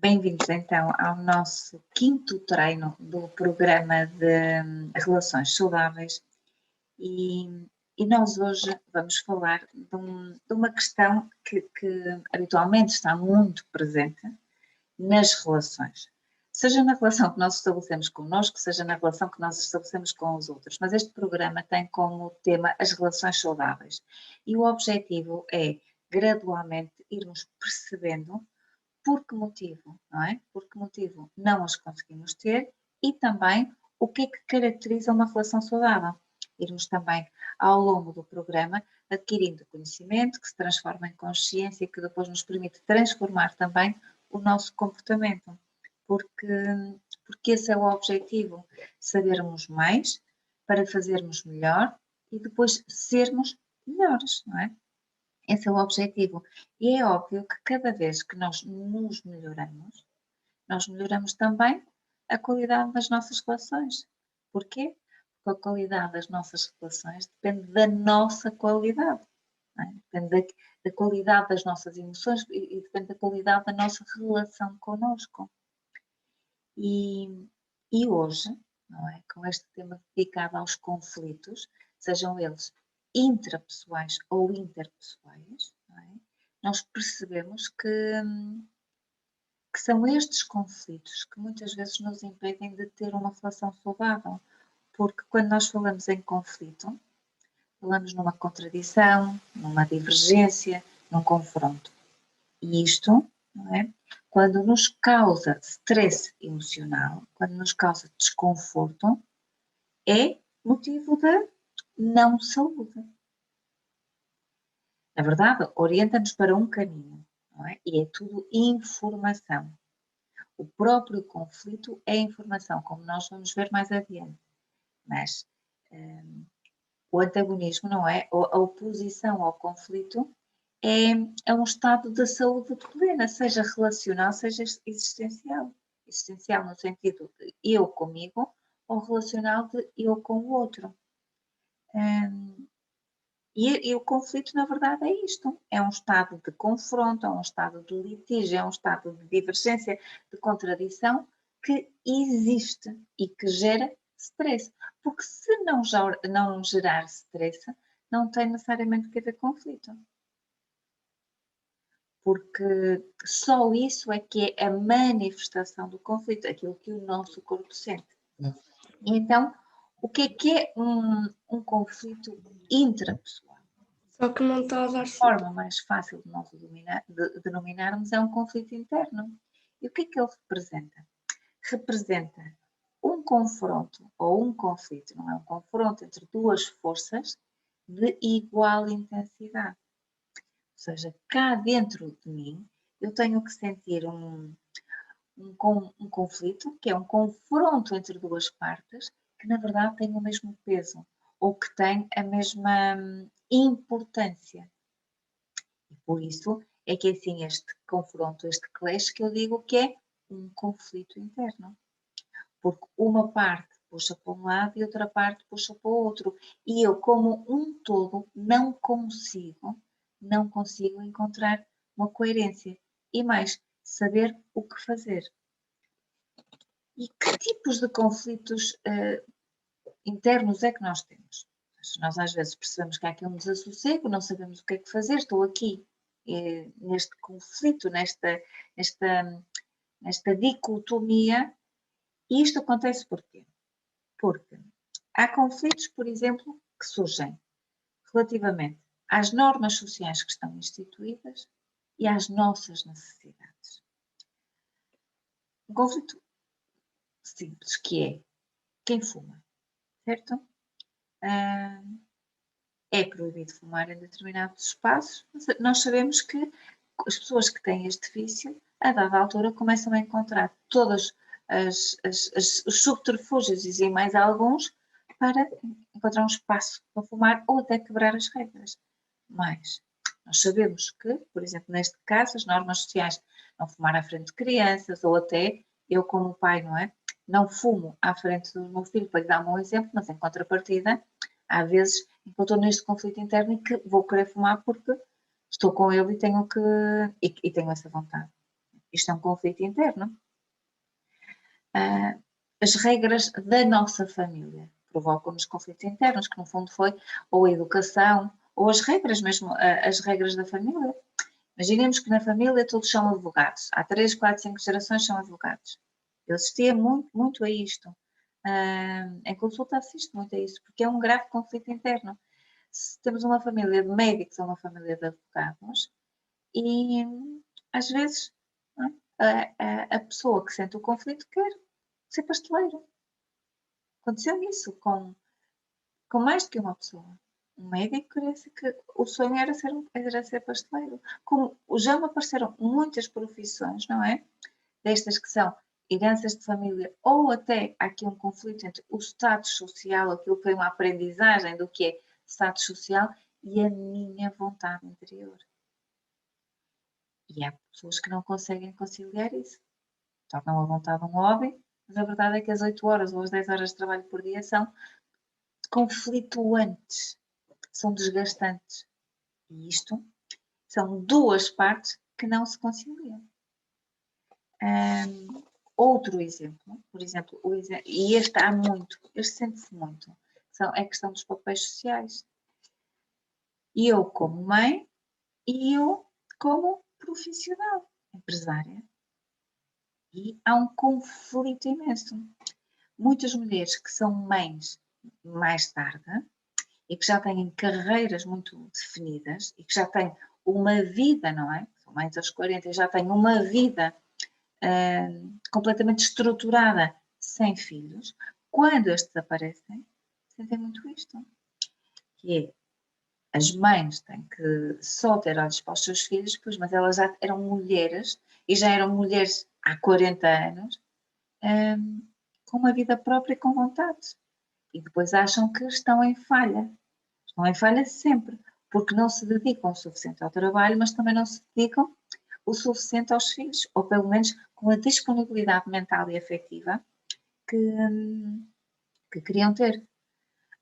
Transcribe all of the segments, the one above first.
Bem-vindos então ao nosso quinto treino do programa de Relações Saudáveis e nós hoje vamos falar de uma questão que habitualmente está muito presente nas relações. Seja na relação que nós estabelecemos connosco, seja na relação que nós estabelecemos com os outros. Mas este programa tem como tema as relações saudáveis. E o objetivo é gradualmente irmos percebendo por que motivo, não é? Por que motivo não as conseguimos ter e também o que é que caracteriza uma relação saudável. Irmos também, ao longo do programa, adquirindo conhecimento que se transforma em consciência e que depois nos permite transformar também o nosso comportamento. Porque esse é o objetivo, sabermos mais para fazermos melhor e depois sermos melhores, não é? Esse é o objetivo. E é óbvio que cada vez que nós nos melhoramos, nós melhoramos também a qualidade das nossas relações. Porquê? Porque a qualidade das nossas relações depende da nossa qualidade. Não é? Depende da qualidade das nossas emoções e depende da qualidade da nossa relação connosco. E hoje, não é? Com este tema dedicado aos conflitos, sejam eles intrapessoais ou interpessoais, não é? Nós percebemos que são estes conflitos que muitas vezes nos impedem de ter uma relação saudável, porque quando nós falamos em conflito, falamos numa contradição, numa divergência, num confronto. E isto, não é? Quando nos causa stress emocional, quando nos causa desconforto, é motivo de não saúde. Na verdade, orienta-nos para um caminho, não é? E é tudo informação. O próprio conflito é informação, como nós vamos ver mais adiante. Mas o antagonismo, não é? A oposição ao conflito é um estado de saúde plena, seja relacional, seja existencial. Existencial no sentido de eu comigo ou relacional de eu com o outro. E o conflito, na verdade, é isto. É um estado de confronto, é um estado de litígio, é um estado de divergência, de contradição que existe e que gera stress. Porque se não gerar stress, não tem necessariamente que haver conflito. Porque só isso é que é a manifestação do conflito, aquilo que o nosso corpo sente. E então, o que é um conflito intrapessoal? Só que não está a dar A forma mais fácil de nós denominarmos é um conflito interno. E o que é que ele representa? Representa um confronto ou um conflito, não é um confronto entre duas forças de igual intensidade. Ou seja, cá dentro de mim, eu tenho que sentir um conflito, que é um confronto entre duas partes, que na verdade tem o mesmo peso, ou que tem a mesma importância. E por isso é que assim este confronto, este clash, que eu digo que é um conflito interno. Porque uma parte puxa para um lado e outra parte puxa para o outro. E eu, como um todo, não consigo encontrar uma coerência. E mais, saber o que fazer. E que tipos de conflitos internos é que nós temos? Nós às vezes percebemos que há aqui um desassossego, não sabemos o que é que fazer, estou aqui neste conflito, nesta dicotomia. E isto acontece porquê? Porque há conflitos, por exemplo, que surgem relativamente às normas sociais que estão instituídas e às nossas necessidades. Um conflito simples que é quem fuma, certo? É proibido fumar em determinados espaços. Nós sabemos que as pessoas que têm este vício, a dada altura, começam a encontrar todos os subterfúgios, dizem mais alguns, para encontrar um espaço para fumar ou até quebrar as regras. Mas nós sabemos que, por exemplo, neste caso, as normas sociais, não fumar à frente de crianças, ou até eu como pai, não é? Não fumo à frente do meu filho, para lhe dar um exemplo, mas em contrapartida, há vezes em que eu estou neste conflito interno e que vou querer fumar porque estou com ele e tenho essa vontade. Isto é um conflito interno. As regras da nossa família provocam-nos conflitos internos, que no fundo foi ou a educação, ou as regras mesmo, as regras da família. Imaginemos que na família todos são advogados. Há 3, 4, 5 gerações são advogados. Eu assistia muito a isto. Em consulta assisto muito a isso, porque é um grave conflito interno. Se temos uma família de médicos ou uma família de advogados, e às vezes a pessoa que sente o conflito quer ser pasteleiro. Aconteceu isso com mais do que uma pessoa. Um médico que o sonho era ser pasteleiro. Como já me apareceram muitas profissões, não é? Destas que são heranças de família, ou até há aqui um conflito entre o status social, aquilo que foi uma aprendizagem do que é status social, e a minha vontade interior. E há pessoas que não conseguem conciliar isso. Tornam a vontade um hobby, mas a verdade é que as 8 horas ou as 10 horas de trabalho por dia são conflituantes, são desgastantes. E isto são duas partes que não se conciliam. Outro exemplo, por exemplo, e este há muito, este sente-se muito, é a questão dos papéis sociais. Eu como mãe e eu como profissional, empresária. E há um conflito imenso. Muitas mulheres que são mães mais tarde e que já têm carreiras muito definidas e que já têm uma vida, não é? São mães aos 40 e já têm uma vida completamente estruturada sem filhos. Quando estes aparecem, sentem muito isto. Que é, as mães têm que só ter olhos para os seus filhos, pois, mas elas já eram mulheres e já eram mulheres há 40 anos, com uma vida própria e com vontade. E depois acham que estão em falha. Estão em falha sempre, porque não se dedicam o suficiente ao trabalho, mas também não se dedicam o suficiente aos filhos, ou pelo menos com a disponibilidade mental e afetiva que queriam ter.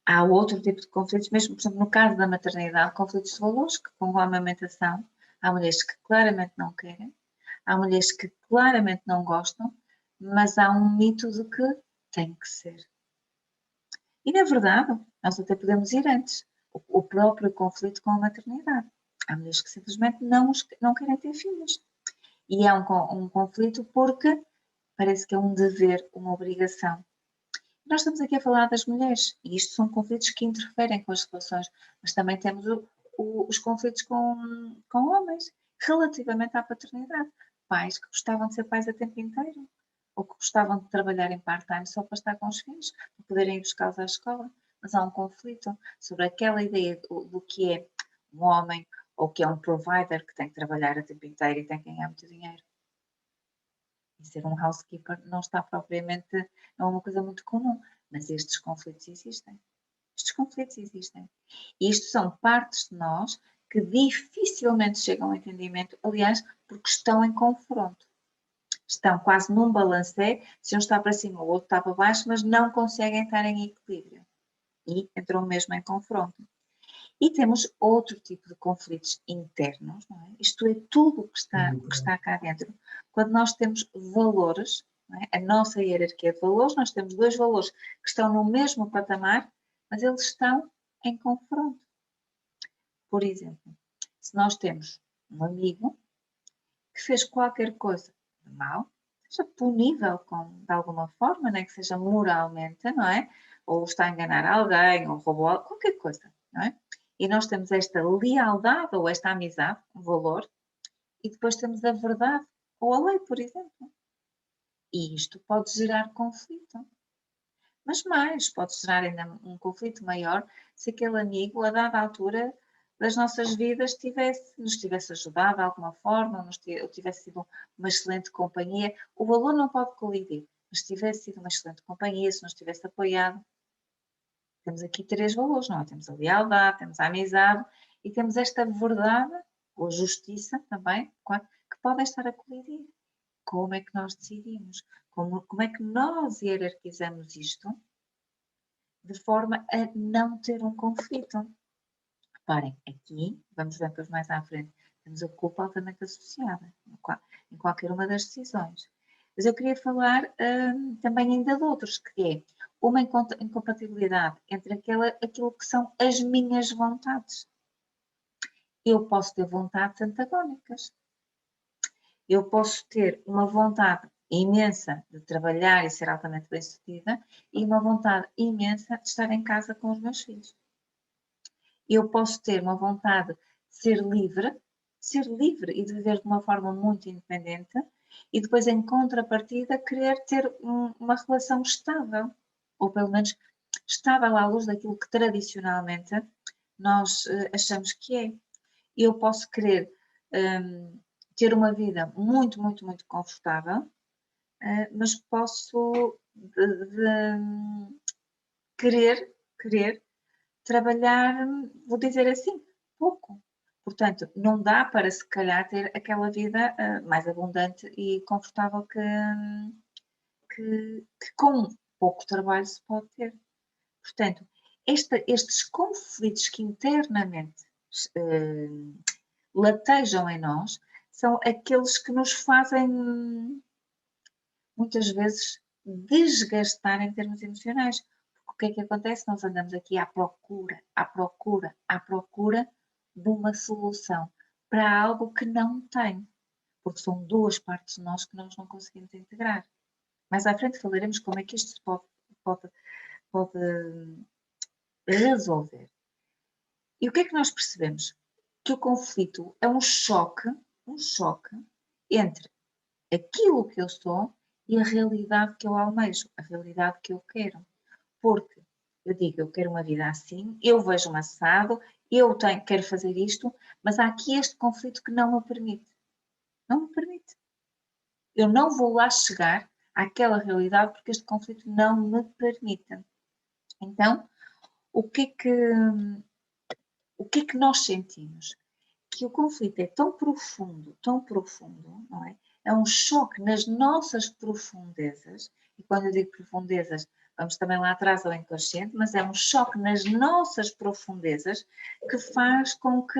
Há outro tipo de conflitos, mesmo, por exemplo, no caso da maternidade, conflitos de valores, que com a amamentação, há mulheres que claramente não querem, há mulheres que claramente não gostam, mas há um mito de que tem que ser. E, na verdade, nós até podemos ir antes. O próprio conflito com a maternidade. Há mulheres que simplesmente não querem ter filhos. E é um conflito porque parece que é um dever, uma obrigação. Nós estamos aqui a falar das mulheres, e isto são conflitos que interferem com as relações, mas também temos os conflitos com homens, relativamente à paternidade. Pais que gostavam de ser pais a tempo inteiro, ou que gostavam de trabalhar em part-time só para estar com os filhos, para poderem ir buscá-los à escola. Mas há um conflito sobre aquela ideia do que é um homem, ou que é um provider que tem que trabalhar a tempo inteiro e tem que ganhar muito dinheiro. E ser um housekeeper não está propriamente, não é uma coisa muito comum, mas estes conflitos existem. Estes conflitos existem. E isto são partes de nós que dificilmente chegam ao entendimento, aliás, porque estão em confronto. Estão quase num balancé, se um está para cima o outro está para baixo, mas não conseguem estar em equilíbrio. E entram mesmo em confronto. E temos outro tipo de conflitos internos, não é? Isto é tudo o que está cá dentro. Quando nós temos valores, não é? A nossa hierarquia de valores, nós temos 2 valores que estão no mesmo patamar, mas eles estão em confronto. Por exemplo, se nós temos um amigo que fez qualquer coisa de mal, seja punível de alguma forma, né? Que seja moralmente, não é? Ou está a enganar alguém, ou roubou qualquer coisa, não é? E nós temos esta lealdade ou esta amizade, um valor, e depois temos a verdade ou a lei, por exemplo. E isto pode gerar conflito. Mas mais, pode gerar ainda um conflito maior se aquele amigo, a dada altura das nossas vidas, nos tivesse ajudado de alguma forma, ou tivesse sido uma excelente companhia. O valor não pode colidir, mas se tivesse sido uma excelente companhia, se nos tivesse apoiado. Temos aqui 3 valores, não é? Temos a lealdade, temos a amizade e temos esta verdade, ou justiça também, que podem estar a colidir. Como é que nós decidimos? Como é que nós hierarquizamos isto de forma a não ter um conflito? Reparem, aqui, vamos ver depois mais à frente, temos a culpa altamente associada. Enquanto qualquer uma das decisões. Mas eu queria falar também ainda de outros, que é uma incompatibilidade entre aquilo que são as minhas vontades. Eu posso ter vontades antagónicas. Eu posso ter uma vontade imensa de trabalhar e ser altamente bem-sucedida e uma vontade imensa de estar em casa com os meus filhos. Eu posso ter uma vontade de ser livre e de viver de uma forma muito independente e depois, em contrapartida, querer ter uma relação estável, ou pelo menos estável à luz daquilo que tradicionalmente nós achamos que é. Eu posso querer ter uma vida muito, muito, muito confortável, mas posso querer trabalhar, vou dizer assim, pouco. Portanto, não dá para, se calhar, ter aquela vida mais abundante e confortável que com pouco trabalho se pode ter. Portanto, estes conflitos que internamente latejam em nós são aqueles que nos fazem, muitas vezes, desgastar em termos emocionais. Porque o que é que acontece? Nós andamos aqui à procura de uma solução para algo que não tem. Porque são duas partes de nós que nós não conseguimos integrar. Mais à frente falaremos como é que isto se pode resolver. E o que é que nós percebemos? Que o conflito é um choque entre aquilo que eu sou e a realidade que eu almejo, a realidade que eu quero. Porque eu digo, eu quero uma vida assim, eu vejo-me assado, quero fazer isto, mas há aqui este conflito que não me permite. Não me permite. Eu não vou lá chegar àquela realidade porque este conflito não me permite. Então, o que é que nós sentimos? Que o conflito é tão profundo, não é? É um choque nas nossas profundezas, e quando eu digo profundezas, vamos também lá atrás ao inconsciente, mas é um choque nas nossas profundezas que faz com que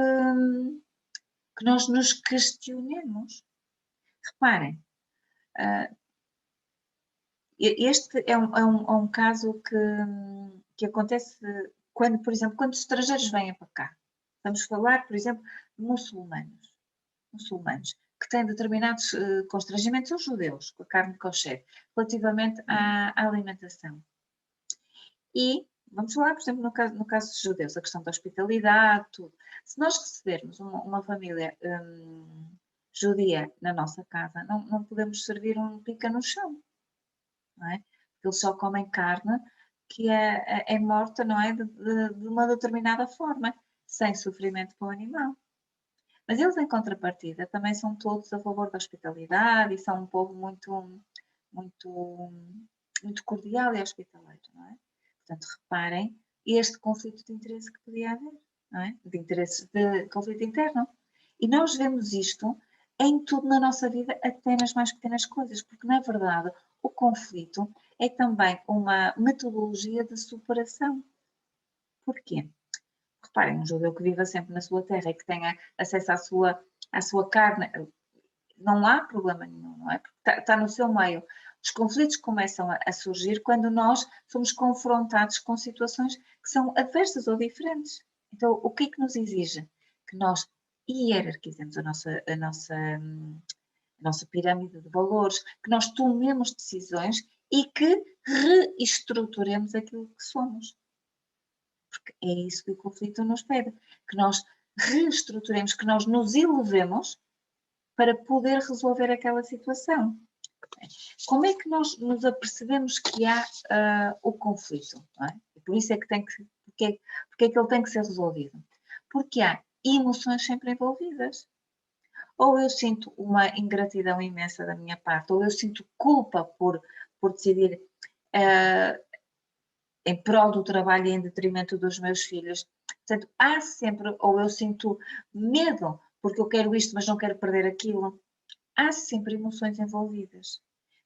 nós nos questionemos. Reparem, este é um caso que acontece quando, por exemplo, quando os estrangeiros vêm para cá. Vamos falar, por exemplo, de muçulmanos, que têm determinados constrangimentos, os judeus, com a carne kosher, relativamente à alimentação. E vamos falar, por exemplo, no caso dos judeus, a questão da hospitalidade, tudo. Se nós recebermos uma família judia na nossa casa, não podemos servir um pica no chão, não é? Porque eles só comem carne que é morta, não é? De uma determinada forma, sem sofrimento para o animal. Mas eles, em contrapartida, também são todos a favor da hospitalidade e são um povo muito, muito, muito cordial e hospitaleiro, não é? Portanto, reparem este conflito de interesse que podia haver, não é? De interesse de conflito interno. E nós vemos isto em tudo na nossa vida, até nas mais pequenas coisas, porque, na verdade, o conflito é também uma metodologia de superação. Porquê? Reparem, um judeu que viva sempre na sua terra e que tenha acesso à sua carne, não há problema nenhum, não é? Porque está no seu meio. Os conflitos começam a surgir quando nós somos confrontados com situações que são adversas ou diferentes. Então, o que é que nos exige? Que nós hierarquizemos a nossa pirâmide de valores, que nós tomemos decisões e que reestruturemos aquilo que somos. Porque é isso que o conflito nos pede, que nós reestruturemos, que nós nos elevemos para poder resolver aquela situação. Como é que nós nos apercebemos que há o conflito? Não é? E por isso é que porque é que ele tem que ser resolvido? Porque há emoções sempre envolvidas. Ou eu sinto uma ingratidão imensa da minha parte, ou eu sinto culpa por decidir em prol do trabalho e em detrimento dos meus filhos. Portanto, há sempre, ou eu sinto medo, porque eu quero isto, mas não quero perder aquilo. Há sempre emoções envolvidas.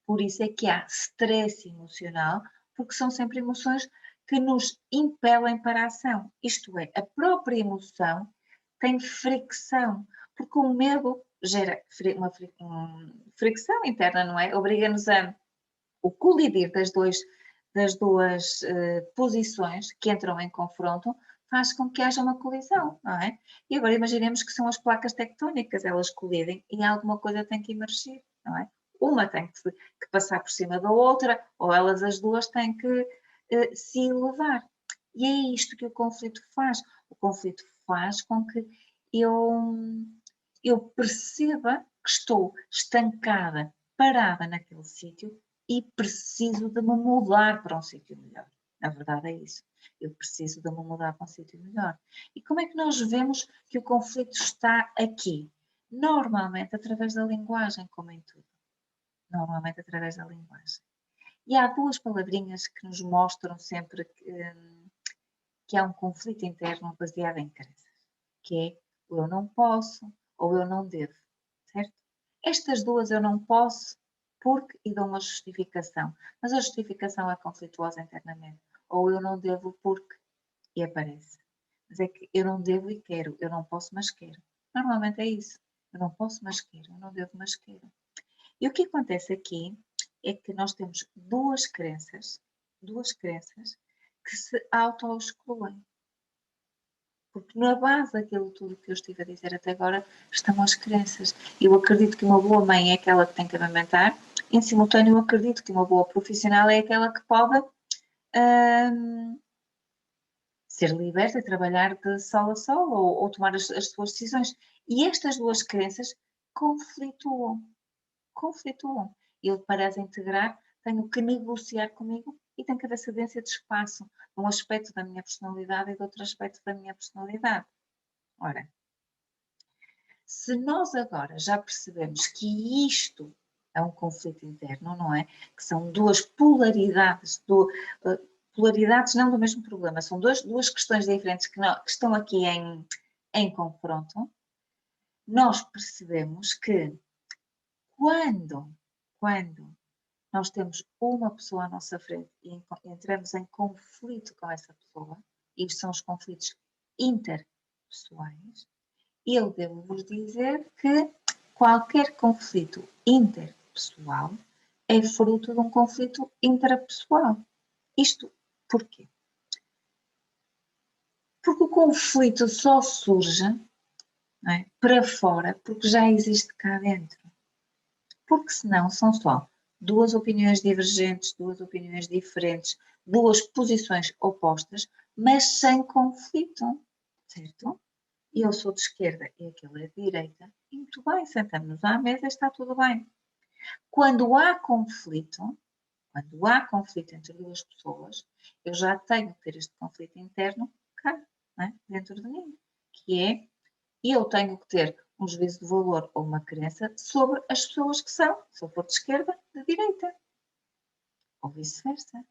Por isso é que há stress emocional, porque são sempre emoções que nos impelem para a ação. Isto é, a própria emoção tem fricção, porque o medo gera uma fricção interna, não é? Obriga-nos a o colidir das duas posições que entram em confronto, faz com que haja uma colisão, não é? E agora imaginemos que são as placas tectónicas, elas colidem e alguma coisa tem que emergir, não é? Uma tem que passar por cima da outra, ou elas as duas têm que se elevar. E é isto que o conflito faz. O conflito faz com que eu perceba que estou estancada, parada naquele sítio e preciso de me mudar para um sítio melhor. A verdade é isso. Eu preciso de me mudar para um sítio melhor. E como é que nós vemos que o conflito está aqui? Normalmente através da linguagem, como em tudo. Normalmente através da linguagem. E há duas palavrinhas que nos mostram sempre que há um conflito interno baseado em crenças, que é o eu não posso ou eu não devo, certo? Estas duas eu não posso porque e dou uma justificação, mas a justificação é conflituosa internamente. Ou eu não devo porque e aparece. Mas é que eu não devo e quero, eu não posso mas quero. Normalmente é isso. Eu não posso mas quero, eu não devo mas quero. E o que acontece aqui é que nós temos duas crenças que se auto-excluem. Porque na base daquilo tudo que eu estive a dizer até agora estão as crenças. Eu acredito que uma boa mãe é aquela que tem que amamentar, em simultâneo eu acredito que uma boa profissional é aquela que pode ser liberta, trabalhar de sol a sol ou tomar as suas decisões. E estas duas crenças conflituam. Eu, para as integrar, tenho que negociar comigo e tem que haver cedência de espaço de um aspecto da minha personalidade e de outro aspecto da minha personalidade. Ora, se nós agora já percebemos que isto é um conflito interno, não é? Que são duas polaridades, polaridades não do mesmo problema, são duas questões diferentes que estão aqui em confronto, nós percebemos que quando nós temos uma pessoa à nossa frente e entramos em conflito com essa pessoa, e isto são os conflitos interpessoais, eu devo-vos dizer que qualquer conflito interpessoal é fruto de um conflito intrapessoal. Isto porquê? Porque o conflito só surge, não é, para fora porque já existe cá dentro. Porque senão são só duas opiniões divergentes, duas opiniões diferentes, duas posições opostas, mas sem conflito, certo? Eu sou de esquerda e aquele é de direita, e muito bem, sentamos-nos à mesa e está tudo bem. Quando há conflito entre duas pessoas, eu já tenho que ter este conflito interno cá, é? Dentro de mim, que é, eu tenho que ter um juízo de valor ou uma crença sobre as pessoas que são, se eu for de esquerda, de direita, ou vice-versa.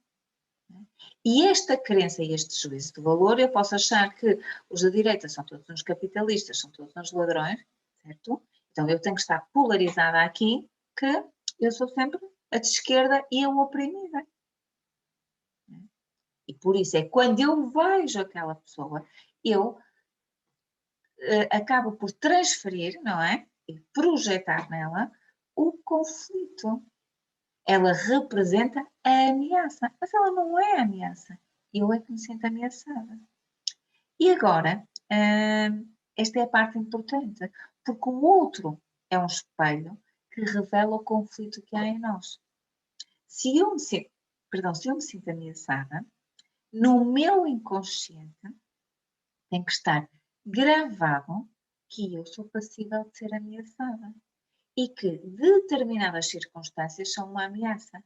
E esta crença e este juízo de valor, eu posso achar que os da direita são todos uns capitalistas, são todos uns ladrões, certo? Então eu tenho que estar polarizada aqui, que eu sou sempre a de esquerda e a oprimida. E por isso é que quando eu vejo aquela pessoa, eu acabo por transferir, não é? E projetar nela o conflito. Ela representa a ameaça, mas ela não é a ameaça. Eu é que me sinto ameaçada. E agora, esta é a parte importante, porque o outro é um espelho que revela o conflito que há em nós. Se eu me sinto ameaçada, no meu inconsciente tem que estar gravado que eu sou passível de ser ameaçada e que determinadas circunstâncias são uma ameaça.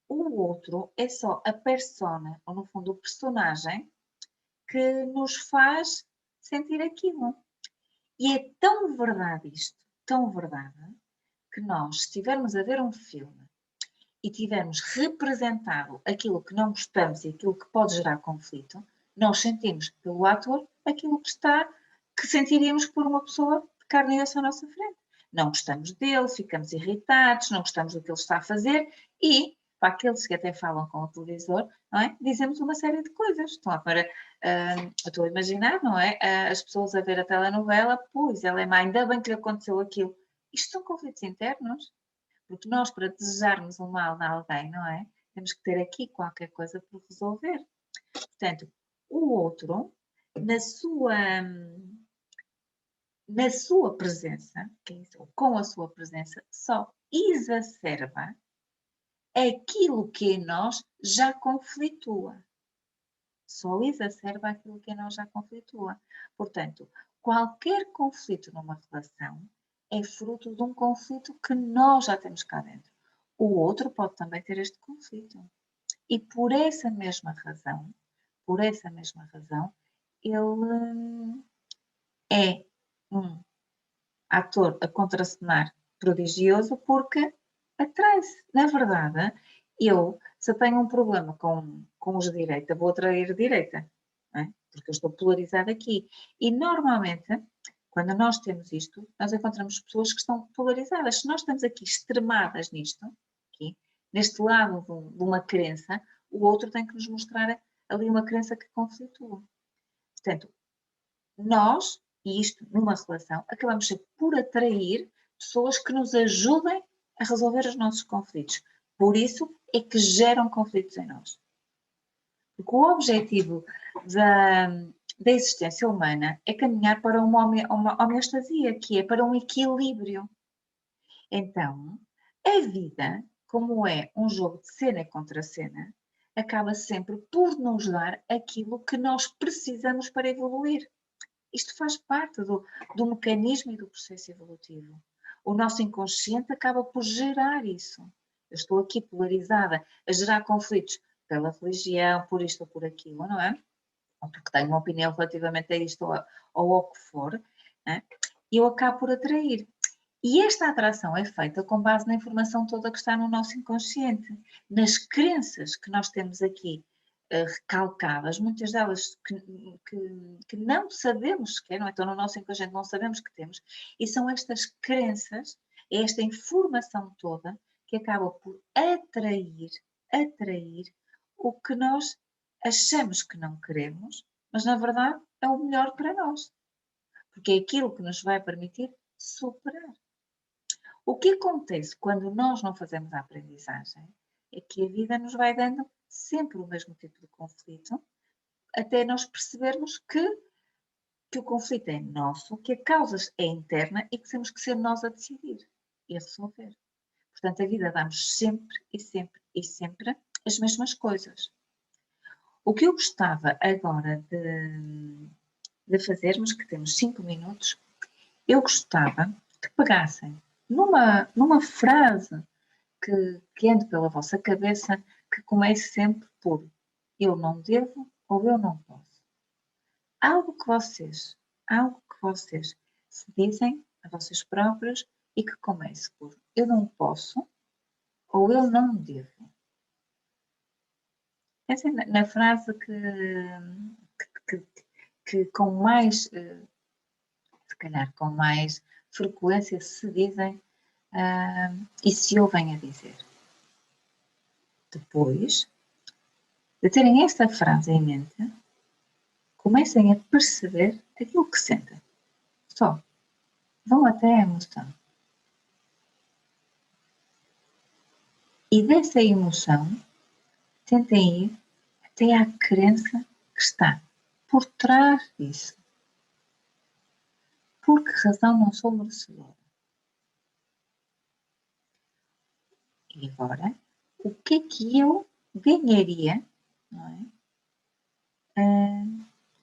O outro é só a persona, ou no fundo o personagem, que nos faz sentir aquilo. E é tão verdade isto, tão verdade, que nós, se estivermos a ver um filme e tivermos representado aquilo que não gostamos e aquilo que pode gerar conflito, nós sentimos pelo ator aquilo que sentiríamos por uma pessoa de carne e osso à nossa frente. Não gostamos dele, ficamos irritados, não gostamos do que ele está a fazer e, para aqueles que até falam com o televisor, não é? Dizemos uma série de coisas. Estou a imaginar, não é? As pessoas a ver a telenovela, pois, ela é má, ainda bem que lhe aconteceu aquilo. Isto são conflitos internos, porque nós, para desejarmos o mal a alguém, não é? Temos que ter aqui qualquer coisa por resolver. Portanto, o outro, na sua presença, que é isso, com a sua presença, só exacerba aquilo que em nós já conflitua. Só exacerba aquilo que em nós já conflitua. Portanto, qualquer conflito numa relação é fruto de um conflito que nós já temos cá dentro. O outro pode também ter este conflito. E por essa mesma razão, ele é um ator a contracenar prodigioso porque atrai-se. Na verdade, se eu tenho um problema com os de direita, vou atrair direita, não é? Porque eu estou polarizada aqui. E normalmente, quando nós temos isto, nós encontramos pessoas que estão polarizadas. Se nós estamos aqui extremadas nisto, aqui, neste lado de uma crença, o outro tem que nos mostrar ali uma crença que conflitua. Portanto, nós, e isto numa relação, acabamos sempre por atrair pessoas que nos ajudem a resolver os nossos conflitos. Por isso é que geram conflitos em nós. Porque o objetivo da existência humana é caminhar para uma homeostasia, que é para um equilíbrio. Então, a vida, como é um jogo de cena contra cena, acaba sempre por nos dar aquilo que nós precisamos para evoluir. Isto faz parte do mecanismo e do processo evolutivo. O nosso inconsciente acaba por gerar isso. Eu estou aqui polarizada, a gerar conflitos pela religião, por isto ou por aquilo, não é? Ou porque tenho uma opinião relativamente a isto ou ao que for, né? E eu acabo por atrair. E esta atração é feita com base na informação toda que está no nosso inconsciente, nas crenças que nós temos aqui recalcadas, muitas delas que não sabemos sequer, não é? Estão no nosso inconsciente, não sabemos que temos, e são estas crenças, esta informação toda que acaba por atrair o que nós achamos que não queremos, mas na verdade é o melhor para nós, porque é aquilo que nos vai permitir superar. O que acontece quando nós não fazemos a aprendizagem é que a vida nos vai dando sempre o mesmo tipo de conflito, até nós percebermos que o conflito é nosso, que a causa é interna e que temos que ser nós a decidir e a resolver. Portanto, a vida dá-nos sempre e sempre e sempre as mesmas coisas. O que eu gostava agora de fazermos, que temos 5 minutos, eu gostava que pegassem numa frase que ande pela vossa cabeça, que comece sempre por eu não devo ou eu não posso. Algo que vocês se dizem a vocês próprios e que comece por eu não posso ou eu não devo. Essa é na frase que com mais, se calhar com mais frequência se dizem e se ouvem a dizer. Depois de terem esta frase em mente, comecem a perceber aquilo que sentem. Só. Vão até a emoção. E dessa emoção, tentem ir até à crença que está por trás disso. Por que razão não sou merecedora? E agora, o que é que eu ganharia, não é?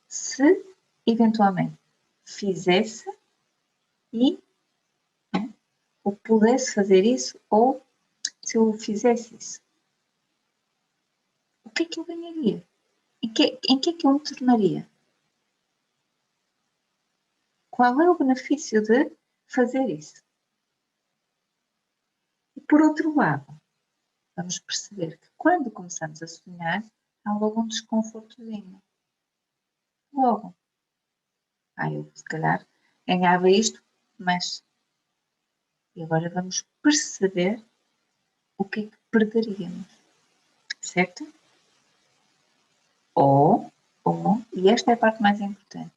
Se eventualmente fizesse e ou pudesse fazer isso, ou se eu fizesse isso. O que é que eu ganharia? Em que é que eu me tornaria? Qual é o benefício de fazer isso? E por outro lado, vamos perceber que quando começamos a sonhar, há logo um desconfortozinho. Logo. Eu se calhar ganhava isto, mas... E agora vamos perceber o que é que perderíamos. Certo? Ou, e esta é a parte mais importante,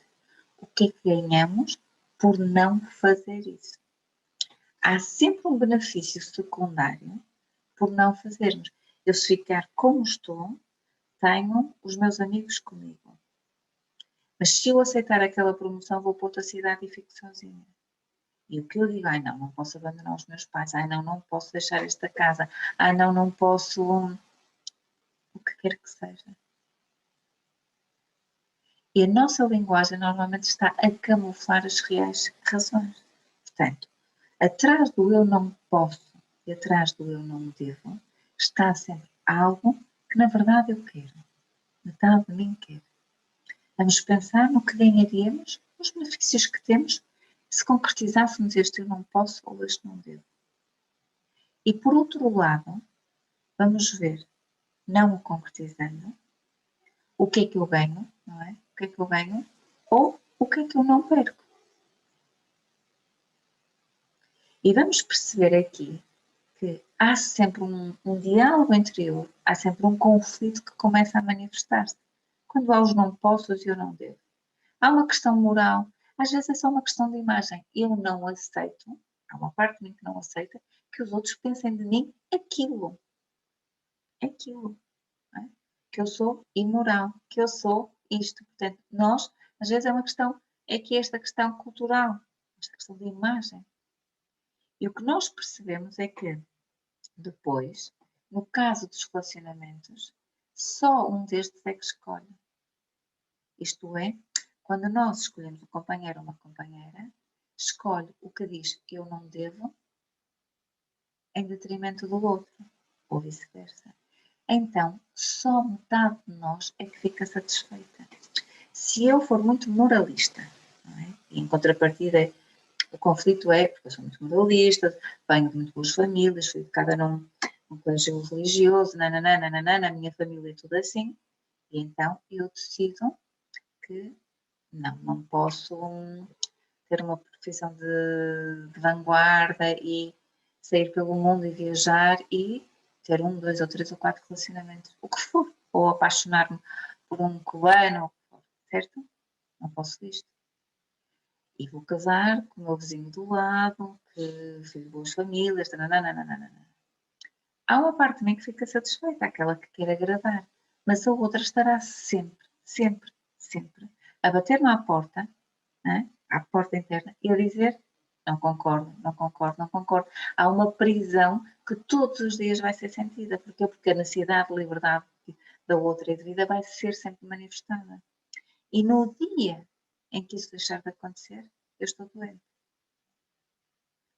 o que é que ganhamos por não fazer isso? há sempre um benefício secundário por não fazermos. Eu, se ficar como estou, tenho os meus amigos comigo. Mas se eu aceitar aquela promoção, vou para outra cidade e fico sozinha. E o que eu digo, ai não, não posso abandonar os meus pais, ai não, não posso deixar esta casa, ai não, não posso, o que quer que seja. E a nossa linguagem normalmente está a camuflar as reais razões. Portanto, atrás do eu não posso e atrás do eu não devo, está sempre algo que na verdade eu quero. Metade de mim quer. Vamos pensar no que ganharíamos, nos benefícios que temos, se concretizássemos este eu não posso ou este não devo. E por outro lado, vamos ver, não o concretizando, o que é que eu ganho, não é? O que é que eu ganho ou o que é que eu não perco. E vamos perceber aqui que há sempre um diálogo interior, há sempre um conflito que começa a manifestar-se. Quando há os não posso e eu não devo. Há uma questão moral, às vezes é só uma questão de imagem. Eu não aceito, há uma parte de mim que não aceita, que os outros pensem de mim aquilo. Aquilo. É? Que eu sou imoral, que eu sou isto. Portanto, nós, às vezes é uma questão, é que esta questão cultural, esta questão de imagem. E o que nós percebemos é que depois, no caso dos relacionamentos, só um destes é que escolhe. Isto é, quando nós escolhemos um companheiro ou uma companheira, escolhe o que diz eu não devo em detrimento do outro, ou vice-versa. Então, só metade de nós é que fica satisfeita. Se eu for muito moralista, não é? E em contrapartida, o conflito é, porque eu sou muito moralista, venho de muito boas famílias, fui educada num colégio religioso, nananana, na minha família é tudo assim, e então eu decido que não posso ter uma profissão de vanguarda e sair pelo mundo e viajar e ter 1, 2 ou 3 ou 4 relacionamentos, o que for, ou apaixonar-me por um cubano, certo? Não posso disto. E vou casar com o meu vizinho do lado, que filho de boas famílias, nananana. Há uma parte de mim que fica satisfeita, aquela que quer agradar, mas a outra estará sempre, sempre, sempre a bater-me à porta, né? À porta interna, e a dizer não concordo, não concordo, não concordo. Há uma prisão que todos os dias vai ser sentida. Porquê? Porque a necessidade de liberdade da outra e de vida vai ser sempre manifestada. E no dia em que isso deixar de acontecer, eu estou doente.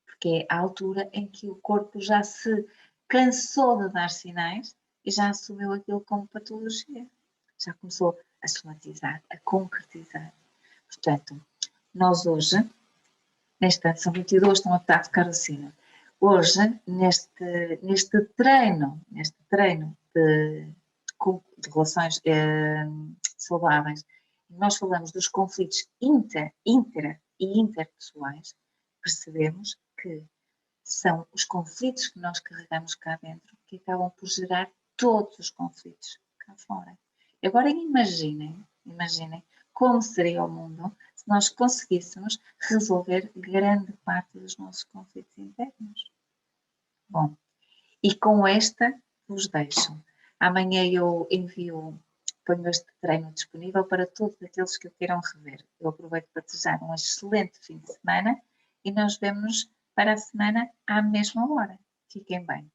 Porque é a altura em que o corpo já se cansou de dar sinais e já assumiu aquilo como patologia. Já começou a somatizar, a concretizar. Portanto, nós hoje, neste ano, são 22, estão a tocar o sino. Hoje, neste treino de relações saudáveis, nós falamos dos conflitos intra e interpessoais, percebemos que são os conflitos que nós carregamos cá dentro que acabam por gerar todos os conflitos cá fora. Agora imaginem como seria o mundo se nós conseguíssemos resolver grande parte dos nossos conflitos internos. Bom, e com esta vos deixo. Amanhã eu ponho este treino disponível para todos aqueles que o queiram rever. Eu aproveito para desejar um excelente fim de semana e nós vemos para a semana à mesma hora. Fiquem bem.